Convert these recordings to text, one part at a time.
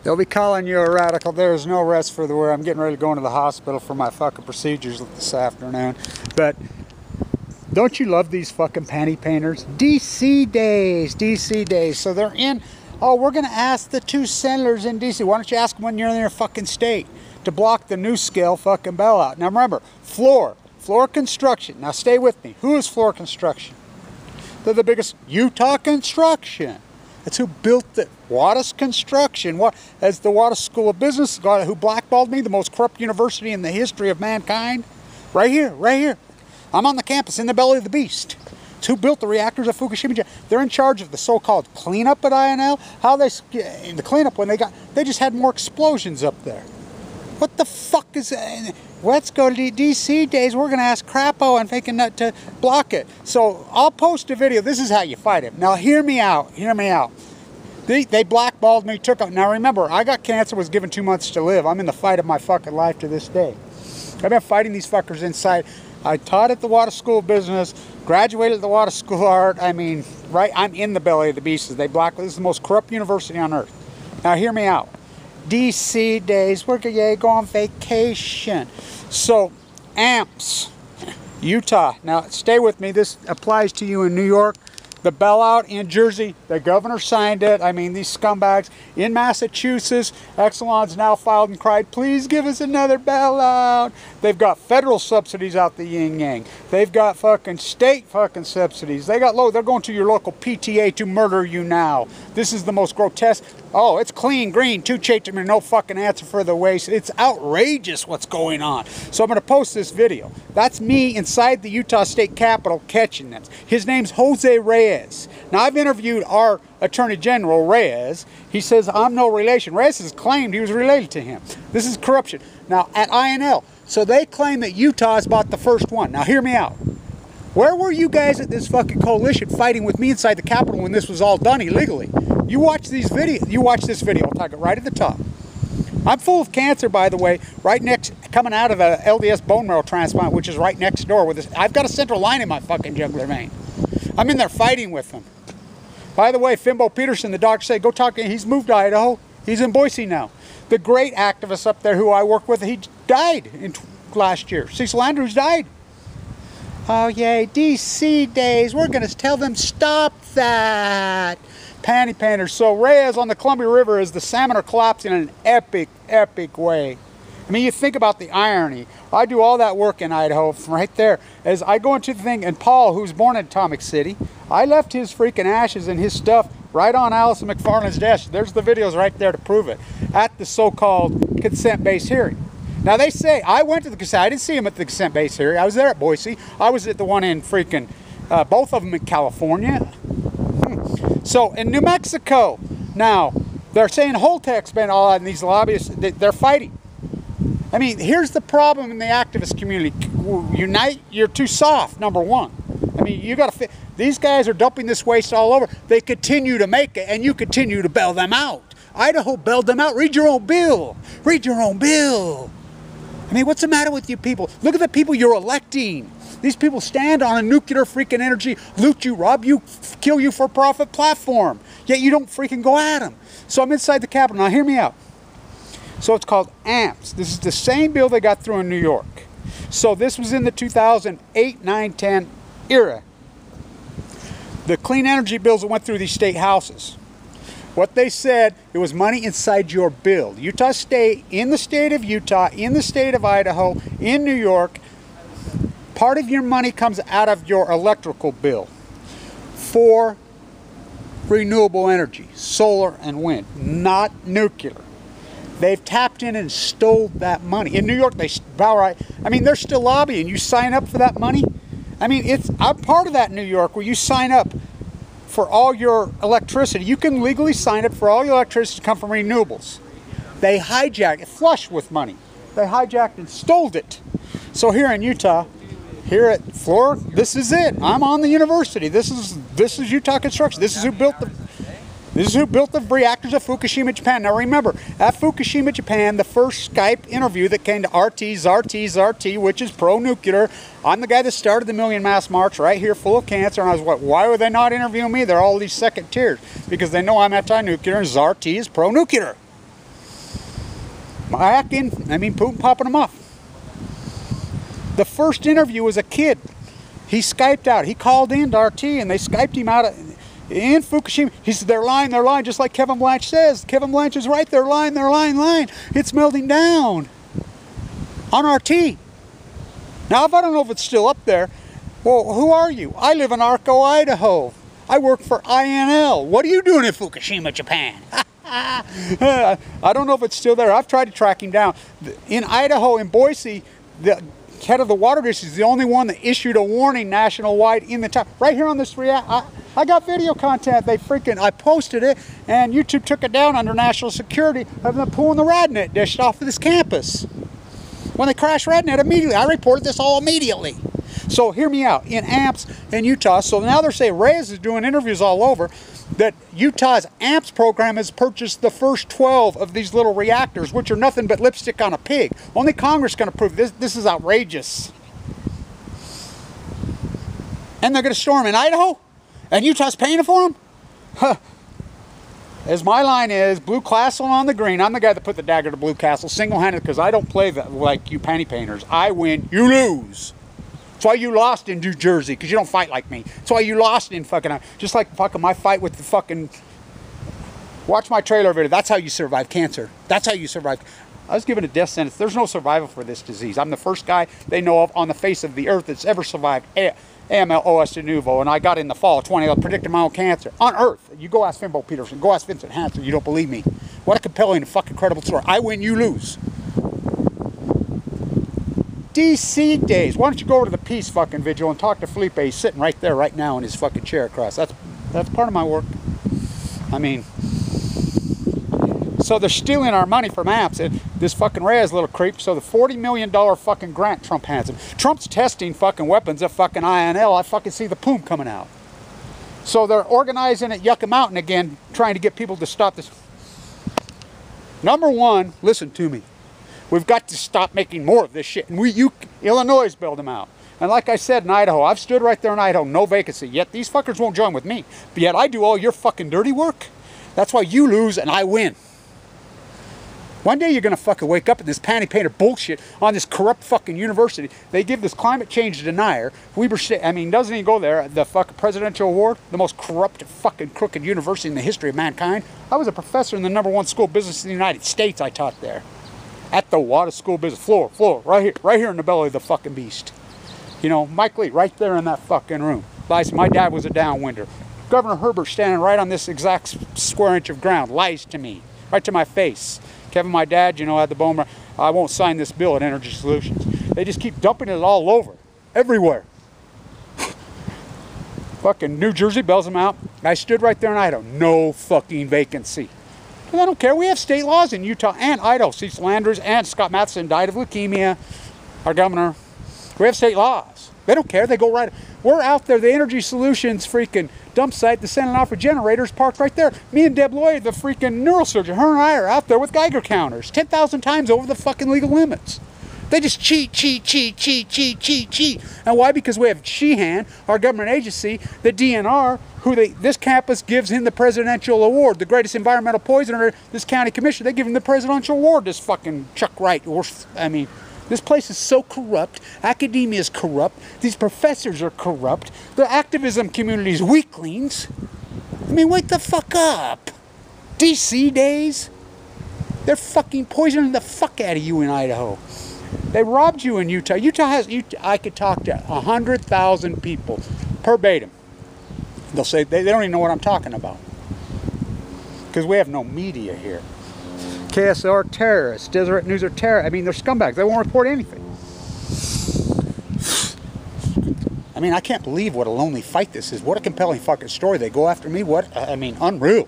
They'll be calling you a radical. There's no rest for the weary. I'm getting ready to go into the hospital for my fucking procedures this afternoon. But don't you love these fucking panty painters? DC days, DC days. So they're in, oh, we're going to ask the 2 senators in DC. Why don't you ask them when you're in their fucking state to block the NUSCALE fucking bailout? Now remember, floor construction. Now stay with me. Who is floor construction? They're the biggest. Utah Construction. That's who built the Wattis Construction. As the Wattis School of Business, who blackballed me, the most corrupt university in the history of mankind. Right here, right here. I'm on the campus in the belly of the beast. It's who built the reactors of Fukushima. They're in charge of the so-called cleanup at INL. How they, in the cleanup, when they just had more explosions up there. What the fuck is that? Let's go to the DC days. We're going to ask Crapo and thinking that to block it. So I'll post a video. This is how you fight it. Now hear me out. Hear me out. They blackballed me, took out. Now remember, I got cancer, was given 2 months to live. I'm in the fight of my fucking life to this day. I've been fighting these fuckers inside. I taught at the Wattis School of Business, graduated at the Wattis School of Art. I mean, right, I'm in the belly of the beast. They blackballed. This is the most corrupt university on earth. Now hear me out. DC days, we're gonna go on vacation. So, AMPS, Utah. Now, stay with me. This applies to you in New York. The bailout in Jersey, the governor signed it. I mean, these scumbags. In Massachusetts, Exelon's now filed and cried, please give us another bailout. They've got federal subsidies out the yin-yang. They've got fucking state fucking subsidies. They got they're going to your local PTA to murder you now. This is the most grotesque. Oh, it's clean, green, 2 chaitmen, no fucking answer for the waste. It's outrageous what's going on. So I'm going to post this video. That's me inside the Utah State Capitol catching them. His name's Jose Reyes. Now, I've interviewed our Attorney General, Reyes. He says, I'm no relation. Reyes has claimed he was related to him. This is corruption. Now, at INL, so they claim that Utah is about the first one. Now, hear me out. Where were you guys at this fucking coalition fighting with me inside the Capitol when this was all done illegally? You watch these videos. You watch this video. I'll talk it right at the top. I'm full of cancer, by the way, coming out of a LDS bone marrow transplant, which is right next door with this. I've got a central line in my fucking jugular vein. I'm in there fighting with them. By the way, BO Peterson, the doctor said, go talk to him. He's moved to Idaho. He's in Boise now. The great activist up there who I work with, he died last year. Cecil Andrews died. Oh, yay, DC days. We're going to tell them, stop that. Panty painters. So Reyes on the Columbia River as the salmon are collapsing in an epic, epic way. I mean, you think about the irony. I do all that work in Idaho from right there. As I go into the thing, and Paul, who's born in Atomic City, I left his freaking ashes and his stuff right on Allison McFarland's desk. There's the videos right there to prove it. At the so-called consent-based hearing. Now they say, I went to the consent, I didn't see him at the consent-based hearing. I was there at Boise. I was at the one in freaking, both of them in California. So in New Mexico, now, they're saying Holtec's been all out, and these lobbyists, they're fighting. I mean, here's the problem in the activist community. Unite, you're too soft, number one. I mean, you got to, these guys are dumping this waste all over. They continue to make it, and you continue to bail them out. Idaho bailed them out. Read your own bill. Read your own bill. I mean, what's the matter with you people? Look at the people you're electing. These people stand on a nuclear freaking energy, loot you, rob you, kill you for profit platform. Yet you don't freaking go at them. So I'm inside the Capitol. Now hear me out. So it's called AMPS. This is the same bill they got through in New York. So this was in the 2008, 9, 10 era. The clean energy bills that went through these state houses. What they said, it was money inside your bill. Utah State, in the state of Utah, in the state of Idaho, in New York, part of your money comes out of your electrical bill for renewable energy, solar and wind, not nuclear. They've tapped in and stole that money. In New York, they outright, I mean, they're still lobbying. You sign up for that money. I mean, I'm part of that in New York where you sign up for all your electricity. You can legally sign up for all your electricity to come from renewables. They hijacked it, flush with money. They hijacked and stole it. So here in Utah, here at Florida, this is it. I'm on the university. This is Utah Construction. This is who built the reactors of Fukushima, Japan. Now remember, at Fukushima, Japan, the first Skype interview that came to RT, which is pro-nuclear. I'm the guy that started the Million Mass March right here, full of cancer. And I was like, why would they not interview me? They're all these second tiers because they know I'm anti-nuclear and RT is pro-nuclear. Putin popping them off. The first interview was a kid. He Skyped out. He called in to RT and they Skyped him out in Fukushima. He said, they're lying, just like Kevin Blanch says. Kevin Blanch is right, they're lying. It's melting down on RT. Now, if I don't know if it's still up there, well, who are you? I live in Arco, Idaho. I work for INL. What are you doing in Fukushima, Japan? I don't know if it's still there. I've tried to track him down. In Idaho, in Boise, the head of the water district is the only one that issued a warning national-wide in the time. Right here on this I got video content. I posted it, and YouTube took it down under national security of them pulling the radnet dish off of this campus. When they crashed radnet immediately, I reported this all immediately. So hear me out. In AMPS in Utah, so now they're saying Reyes is doing interviews all over, that Utah's AMPS program has purchased the first 12 of these little reactors, which are nothing but lipstick on a pig. Only Congress can approve this. This is outrageous. And they're going to store them in Idaho? And Utah's paying for them? Huh. As my line is, Blue Castle on the green. I'm the guy that put the dagger to Blue Castle single-handed because I don't play that like you panty painters. I win, you lose. That's why you lost in New Jersey, because you don't fight like me. That's why you lost in fucking, just like fucking my fight with the fucking, watch my trailer video. That's how you survive cancer. That's how you survive. I was given a death sentence. There's no survival for this disease. I'm the first guy they know of on the face of the earth that's ever survived AML-OS de novo, and I got in the fall of 20, I predicted my own cancer. On earth. You go ask BO Peterson, go ask Vincent Hanse, you don't believe me. What a compelling and fucking credible story. I win, you lose. DC days. Why don't you go over to the peace fucking vigil and talk to Felipe? He's sitting right there right now in his fucking chair across. That's part of my work. I mean, so they're stealing our money from AMPS. And this fucking Reyes little creep. So the $40 million fucking grant Trump hands him. Trump's testing fucking weapons at fucking INL. I fucking see the poom coming out. So they're organizing at Yucca Mountain again, trying to get people to stop this. Number one, listen to me. We've got to stop making more of this shit. And Illinois bailed them out. And like I said in Idaho, I've stood right there in Idaho, no vacancy. Yet these fuckers won't join with me. But yet I do all your fucking dirty work. That's why you lose and I win. One day you're going to fucking wake up in this panty painter bullshit on this corrupt fucking university. They give this climate change denier. Doesn't even go there. The fucking presidential award, the most corrupt fucking crooked university in the history of mankind. I was a professor in the #1 school of business in the United States. I taught there. At the Water School of Business floor, right here in the belly of the fucking beast. You know, Mike Lee, right there in that fucking room. Lies, my dad was a downwinder. Governor Herbert standing right on this exact square inch of ground, lies to me, right to my face. Kevin, my dad, you know, had the bone, I won't sign this bill at Energy Solutions. They just keep dumping it all over, everywhere. Fucking New Jersey bails them out. I stood right there in Idaho, no fucking vacancy. And I don't care. We have state laws in Utah and Idaho. Cecil Andrews and Scott Matheson died of leukemia. Our governor. We have state laws. They don't care. They go right. We're out there. The Energy Solutions freaking dump site, the sending off for generators parked right there. Me and Deb Lloyd, the freaking neurosurgeon, her and I are out there with Geiger counters. 10,000 times over the fucking legal limits. They just cheat. And why? Because we have Sheehan, our government agency, the DNR, this campus gives him the presidential award, the greatest environmental poisoner, this county commissioner, they give him the presidential award, this fucking Chuck Wright. This place is so corrupt. Academia is corrupt. These professors are corrupt. The activism community is weaklings. Wake the fuck up. DC days. They're fucking poisoning the fuck out of you in Idaho. They robbed you in Utah. I could talk to 100,000 people, verbatim. They'll say, they don't even know what I'm talking about. Because we have no media here. KSR terrorists, Deseret News are terrorists. They're scumbags. They won't report anything. I can't believe what a lonely fight this is. What a compelling fucking story. They go after me. Unreal.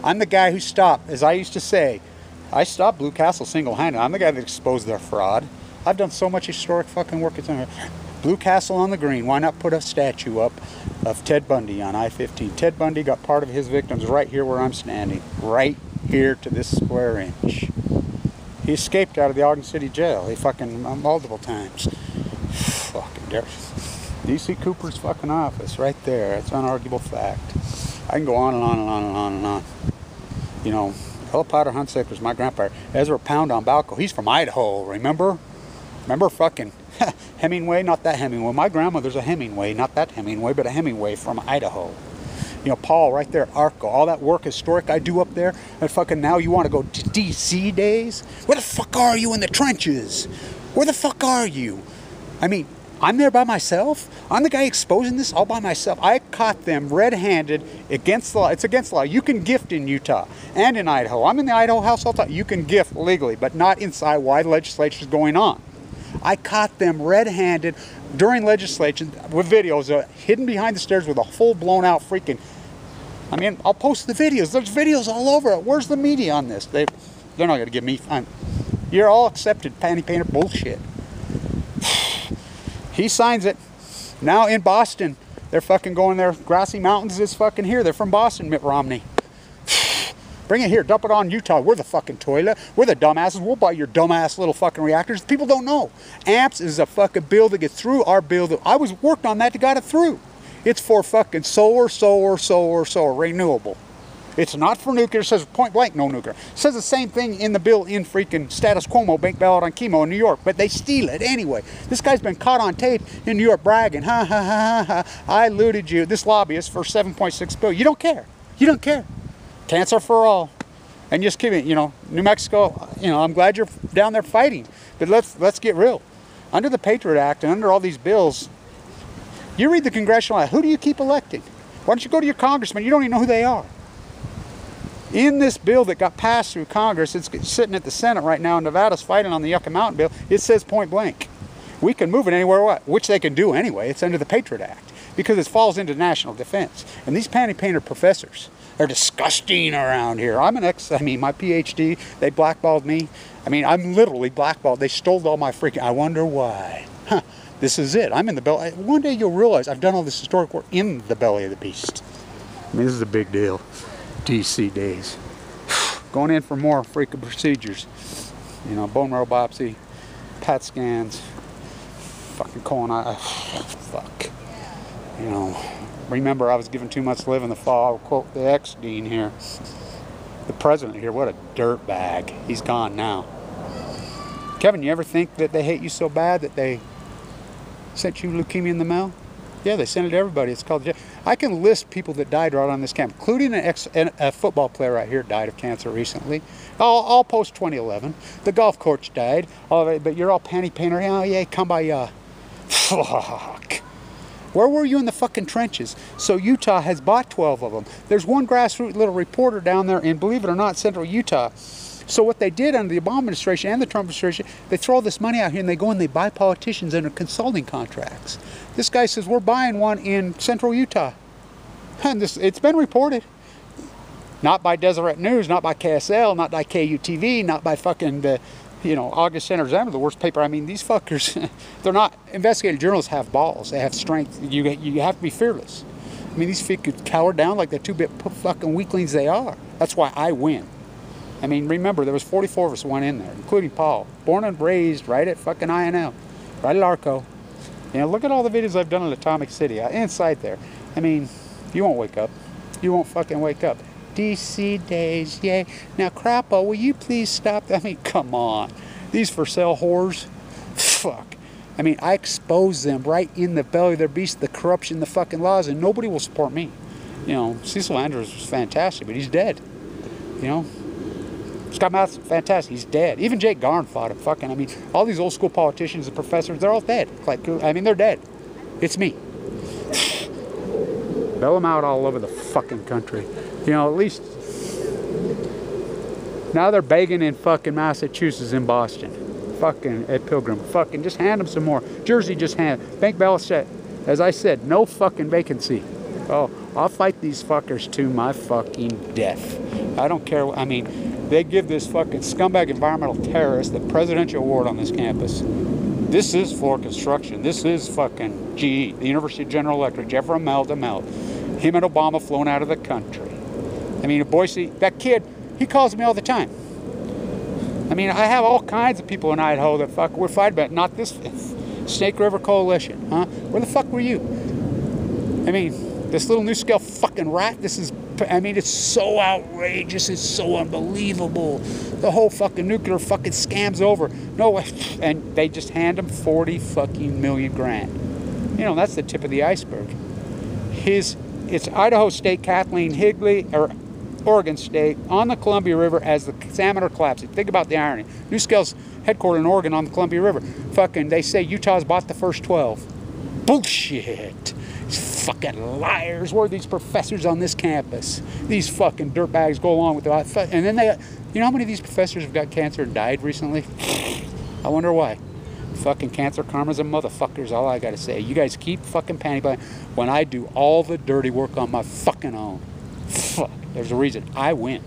I'm the guy who stopped, as I used to say, I stopped Blue Castle single-handed. I'm the guy that exposed their fraud. I've done so much historic fucking work. Blue Castle on the green. Why not put a statue up of Ted Bundy on I-15? Ted Bundy got part of his victims right here where I'm standing. Right here to this square inch. He escaped out of the Ogden City Jail. He fucking multiple times. Fucking dare. DC Cooper's fucking office right there. It's an unarguable fact. I can go on and on and on and on and on. You know, Potter Hanse was my grandpa. Ezra Pound on Balco. He's from Idaho, remember? Remember fucking Hemingway? Not that Hemingway. My grandmother's a Hemingway. Not that Hemingway, but a Hemingway from Idaho. You know, Paul, right there, Arco. All that work, historic I do up there. And fucking now you want to go to DC days? Where the fuck are you in the trenches? Where the fuck are you? I mean, I'm there by myself. I'm the guy exposing this all by myself. I caught them red-handed against the law. It's against the law. You can gift in Utah and in Idaho. I'm in the Idaho house all the time. You can gift legally, but not inside while the legislature is going on. I caught them red-handed during legislation with videos hidden behind the stairs with a full blown-out freaking... I mean, I'll post the videos. There's videos all over it. Where's the media on this? They're not going to give me... You're all accepted panty painter bullshit. He signs it. Now in Boston, they're fucking going there. Grassy Mountains is fucking here. They're from Boston, Mitt Romney. Bring it here. Dump it on Utah. We're the fucking toilet. We're the dumbasses. We'll buy your dumbass little fucking reactors. People don't know. AMPS is a fucking bill to get through our bill. I was worked on that to got it through. It's for fucking solar, renewable. It's not for nuclear. It says point blank no nuclear. It says the same thing in the bill in freaking status quo, bank ballot on chemo in New York, but they steal it anyway. This guy's been caught on tape in New York bragging, ha ha ha ha ha, I looted you, this lobbyist, for $7.6 billion. You don't care. You don't care. Cancer for all. And just kidding, you know, New Mexico, you know, I'm glad you're down there fighting, but let's get real. Under the Patriot Act and under all these bills, you read the congressional act, who do you keep electing? Why don't you go to your congressman? You don't even know who they are. In this bill that got passed through Congress, it's sitting at the Senate right now, and Nevada's fighting on the Yucca Mountain bill, it says point blank. We can move it anywhere, which they can do anyway. It's under the Patriot Act, because it falls into national defense. And these panty painter professors are disgusting around here. I'm an my PhD, they blackballed me. I mean, I'm literally blackballed. They stole all my freaking, I wonder why. Huh, this is it. I'm in the belly. One day you'll realize I've done all this historic work in the belly of the beast. I mean, this is a big deal. DC days. Going in for more freaking procedures. You know, bone marrow biopsy, PET scans, fucking colon, fuck. You know, remember I was given 2 months to live in the fall. I'll quote the ex-dean here. The president here, what a dirt bag. He's gone now. Kevin, you ever think that they hate you so bad that they sent you leukemia in the mail? Yeah, they sent it to everybody. It's called... I can list people that died right on this camp, including a football player right here died of cancer recently. All post 2011. The golf coach died. All of it, but you're all panty painter. Oh, yeah, come by, Fuck. Where were you in the fucking trenches? So Utah has bought 12 of them. There's one grassroots little reporter down there in, believe it or not, central Utah. So what they did under the Obama administration and the Trump administration, they throw all this money out here and they go and they buy politicians under consulting contracts. This guy says, we're buying one in central Utah. And it's been reported. Not by Deseret News, not by KSL, not by KUTV, not by fucking the, you know, August Center Examiner, the worst paper. I mean, these fuckers, they're not, investigative journalists have balls. They have strength. You have to be fearless. I mean, these fuckers cower down like the two-bit fucking weaklings they are. That's why I win. I mean, remember, there was 44 of us went in there, including Paul. Born and raised right at fucking INL, right at Arco. You know, look at all the videos I've done in Atomic City, inside there. I mean, you won't wake up. You won't fucking wake up. DC days, yay. Now, Crapo, will you please stop? I mean, come on. These for sale whores? Fuck. I mean, I expose them right in the belly of their beast, the corruption, the fucking laws, and nobody will support me. You know, Cecil Andrews was fantastic, but he's dead. You know? Scott Matt's fantastic. He's dead. Even Jake Garn fought him. Fucking, I mean, all these old school politicians and professors, they're all dead. Like, I mean, they're dead. It's me. Bail them out all over the fucking country. You know, at least now they're begging in fucking Massachusetts and Boston. Fucking Ed Pilgrim. Fucking just hand them some more. Jersey just hand. Bank ballot set. As I said, no fucking vacancy. Oh, I'll fight these fuckers to my fucking death. I don't care. I mean, they give this fucking scumbag environmental terrorist the presidential award on this campus. This is Floor Construction. This is fucking GE, the University of General Electric, Jeff Immelt to melt. Him and Obama flown out of the country. I mean, Boise, that kid, he calls me all the time. I mean, I have all kinds of people in Idaho that fuck we're fighting about, not this Snake River Coalition, huh? Where the fuck were you? I mean, this little NUSCALE fucking rat, this is I mean, it's so outrageous. It's so unbelievable. The whole fucking nuclear fucking scam's over. No, and they just hand him 40 fucking million grand. You know, that's the tip of the iceberg. It's Idaho State Kathleen Higley, or Oregon State, on the Columbia River as the salmon are collapsing. Think about the irony. NUSCALE's headquartered in Oregon on the Columbia River. Fucking, they say Utah's bought the first 12. Bullshit. These fucking liars. Where are these professors on this campus? These fucking dirtbags go along with the... And then they... You know how many of these professors have got cancer and died recently? I wonder why. Fucking cancer karma's a motherfuckers, all I gotta say. You guys keep fucking panty buying when I do all the dirty work on my fucking own. Fuck. There's a reason I win.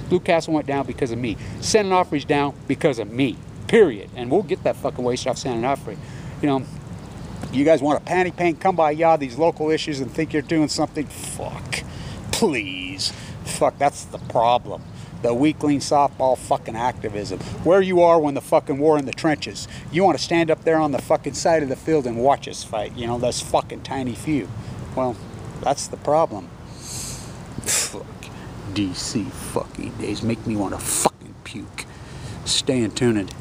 Blue Castle went down because of me. San Onofre's down because of me. Period. And we'll get that fucking waste off San Onofre. You know, you guys want a panty paint, come by these local issues and think you're doing something? Fuck. Please. Fuck, that's the problem. The weakling softball fucking activism. Where you are when the fucking war in the trenches. You want to stand up there on the fucking side of the field and watch us fight. You know, those fucking tiny few. Well, that's the problem. Fuck. DC fucking days make me want to fucking puke. Stay tuned.